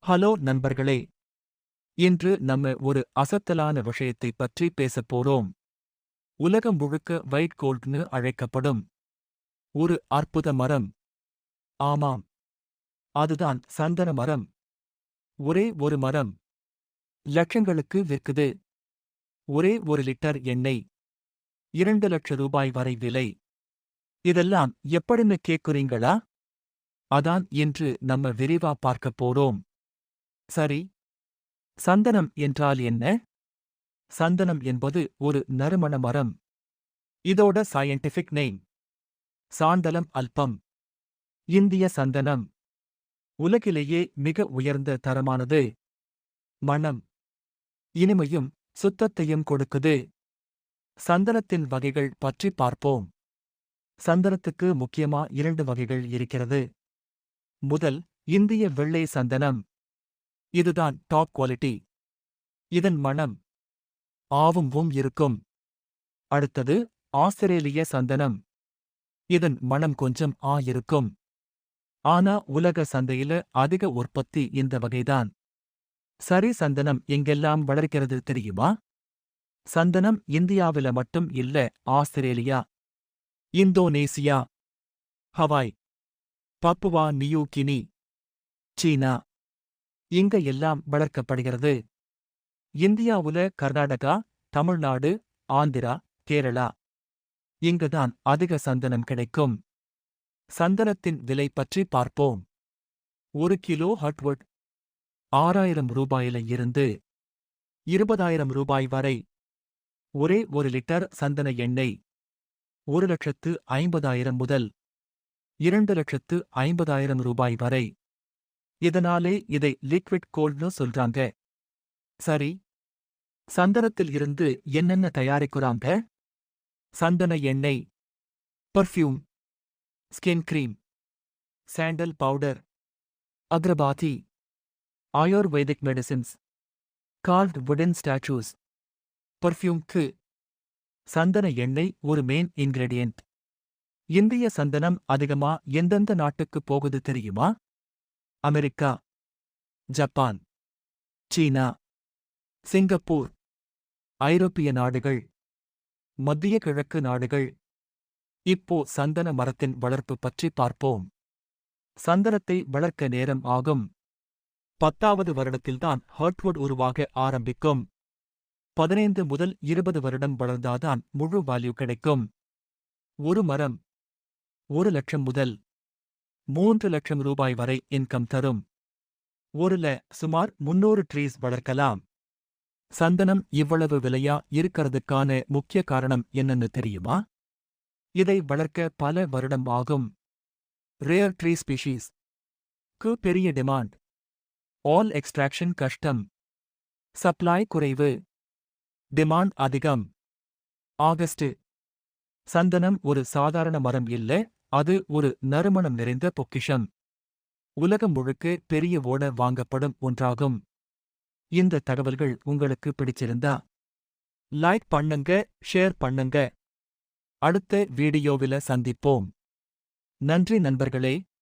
Hello நண்பர்களே. இன்று நம்ம ஒரு அசத்தலான விஷயத்தைப் பற்றி பேசப் போறோம். உலகம் முழுக்க வைட் கோல்ட்னு அழைக்கப்படும் ஒரு அற்புத மரம். ஆமாம், அதுதான் சந்தன மரம். ஒரே ஒரு மரம் லட்சங்களுக்கு விற்குது. ஒரே ஒரு லிட்டர் எண்ணெய் 2 லட்சம் ரூபாய் வரை விலை. இதெல்லாம் எப்படின்னு கேக்குறீங்களா? அதான் இன்று நம்ம விரிவா பார்க்கப் போறோம். சரி, சந்தனம் என்றால் என்ன? சந்தனம் என்பது ஒரு நறுமண மரம். இதோட சயின்டிஃபிக் நேம் சாண்டலம் அல்பம். இந்திய சந்தனம் உலகிலேயே மிக உயர்ந்த தரமானது. மணம் இனிமையும் சுத்தத்தையும் கொடுக்குது. சந்தனத்தின் வகைகள் பற்றி பார்ப்போம். சந்தனத்துக்கு முக்கியமா 2 வகைகள் இருக்கிறது. முதல், இந்திய வெள்ளை சந்தனம். இதுதான் டாப் குவாலிட்டி. இதன் மணம் ஆவும் இருக்கும். அடுத்தது, ஆஸ்திரேலிய சந்தனம். இதன் மணம் கொஞ்சம் இருக்கும். ஆனா உலக சந்தையில அதிக உற்பத்தி இந்த வகைதான். சரி, சந்தனம் எங்கெல்லாம் வளர்க்கிறது தெரியுமா? சந்தனம் இந்தியாவில மட்டும் இல்ல. Australia, Indonesia, Hawaii, Papua New Guinea, சீனா, இங்க எல்லாம் வளர்க்கப்படுகிறது. இந்தியாவுல கர்நாடகா, தமிழ்நாடு, ஆந்திரா, கேரளா, இங்குதான் அதிக சந்தனம் கிடைக்கும். சந்தனத்தின் விலை பற்றி பார்ப்போம். 1 கிலோ ஹர்ட்வுட் 6000 ரூபாயில இருந்து 20000 ரூபாய் வரை. ஒரே ஒரு லிட்டர் சந்தன எண்ணெய் 1,50,000 முதல் 2,50,000 ரூபாய் வரை. இதனாலே இதை லிக்விட் கோல்ட்னு சொல்றாங்க. சரி, சந்தனத்தில் இருந்து என்னென்ன தயாரிக்கிறாங்க? சந்தன எண்ணெய், perfume, skin cream, sandal powder, agarbatti, Ayurvedic medicines, carved wooden statues. பர்ஃப்யூம்க்கு சந்தன எண்ணெய் ஒரு மெயின் இன்கிரெடியன்ட். இந்திய சந்தனம் அதிகமா எந்தெந்த நாட்டுக்கு போகுது தெரியுமா? அமெரிக்கா, ஜப்பான், சீனா, சிங்கப்பூர், ஐரோப்பிய நாடுகள், மத்திய கிழக்கு நாடுகள். இப்போ சந்தன மரத்தின் வளர்ப்பு பற்றி பார்ப்போம். சந்தனத்தை வளர்க்க நேரம் ஆகும். 10வது வருடத்தில்தான் ஹர்ட்வுட் உருவாக ஆரம்பிக்கும். 15 முதல் 20 வருடம் வளர்ந்தாதான் முழு வேல்யூ கிடைக்கும். ஒரு மரம் 1 லட்சம் முதல் 3 லட்சம் ரூபாய் வரை இன்கம் தரும். சுமார் 300 ட்ரீஸ் வளர்க்கலாம். சந்தனம் இவ்வளவு விலையா இருக்கிறதுக்கான முக்கிய காரணம் என்னன்னு தெரியுமா? இதை வளர்க்க பல வருடம் ஆகும். ரேர் ட்ரீ ஸ்பீஷீஸ் க்கு பெரிய டிமாண்ட். ஆல் எக்ஸ்ட்ராக்ஷன் கஷ்டம். சப்ளை குறைவு, டிமாண்ட் அதிகம். ஆகஸ்ட். சந்தனம் ஒரு சாதாரண மரம் இல்ல, அது ஒரு நறுமணம் நிறைந்த பொக்கிஷம். உலகம் முழுக்க பெரிய ஓட வாங்கப்படும் ஒன்றாகும். இந்த தகவல்கள் உங்களுக்கு பிடிச்சிருந்தா லைக் பண்ணுங்க, ஷேர் பண்ணுங்க. அடுத்த வீடியோவில சந்திப்போம். நன்றி நண்பர்களே.